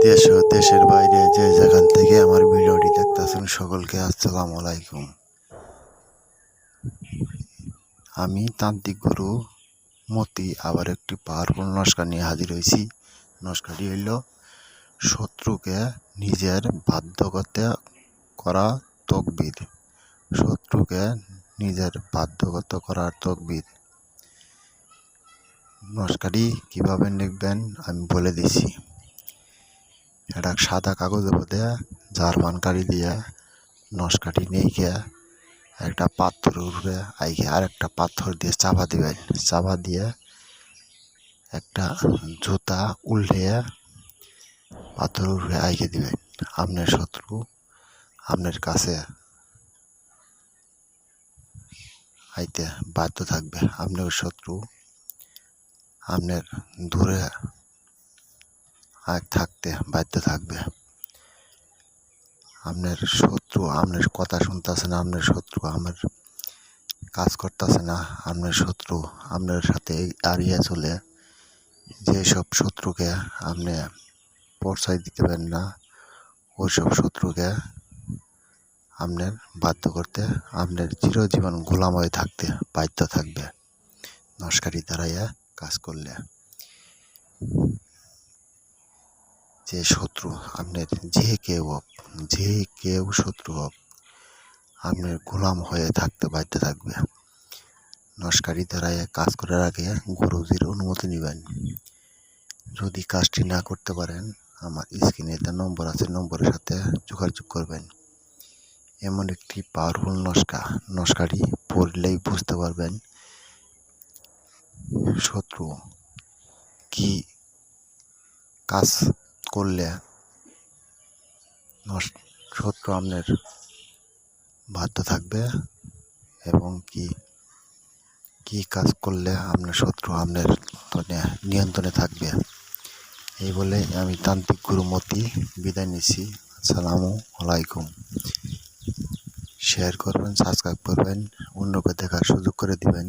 দেশ ও দেশের বাইরে যে যেখান থেকে আমার ভিডিওটি দেখতেছেন সকলকে আসসালামু আলাইকুম। আমি তান্ত্রিক গুরু মতি আবার একটি পাওয়ারফুল নস্কা নিয়ে হাজির হয়েছি। নস্কাটি হইল শত্রুকে নিজের বাধ্য করতে করা তকবির। শত্রুকে নিজের বাধ্যগত করার তকবির। নস্কাটি কিভাবে লিখবেন আমি বলে দিছি। এটা সাদা কাগজের মধ্যে জার্মান কালি দিয়ে নস্কাটি নিয়ে গিয়ে একটা পাথর উঠবে আইকে আর একটা পাথর দিয়ে চাপা দিবেন। চাপা দিয়ে একটা জুতা উল্টে পাথর উঠে আইকে দিবেন। আপনার শত্রু আপনার কাছে আইতে বাধ্য থাকবে। আপনার শত্রু আপনার দূরে থাকতে বাধ্য থাকবে। আপনার শত্রু আপনার কথা শুনতেছে না, আপনার শত্রু আমার কাজ করতেছে না, আপনার শত্রু আপনার সাথে এড়িয়ে চলে যেসব শত্রুকে আপনি পরিচয় দিতে পারেন না, ওইসব শত্রুকে আপনার বাধ্য করতে আপনার চিরজীবন গোলাম হয়ে থাকতে বাধ্য থাকবে নস্কাটি দ্বারাইয়া কাজ করলে। যে শত্রু আপনার যে কেউ শত্রু হোক আপনার গোলাম হয়ে থাকতে বাধ্য থাকবে। নস্কাটি দ্বারাইয়া কাজ করার আগে গুরুজির অনুমতি নেবেন। যদি কাজটি না করতে পারেন আমার স্ক্রিনে একটা নম্বর আছে, নম্বরের সাথে যোগাযোগ করবেন। এমন একটি পাওয়ারফুল নস্কাটি পড়লেই বুঝতে পারবেন শত্রু কি কাজ করলে শত্রু আপনার বাধ্য থাকবে এবং কি কাজ করলে আপনার শত্রু আপনার নিয়ন্ত্রণে থাকবে। এই বলে আমি তান্ত্রিক গুরু মতি বিদায় নিচ্ছি। আসসালামু আলাইকুম। শেয়ার করবেন, সাবস্ক্রাইব করবেন, অন্যকে দেখার সুযোগ করে দিবেন।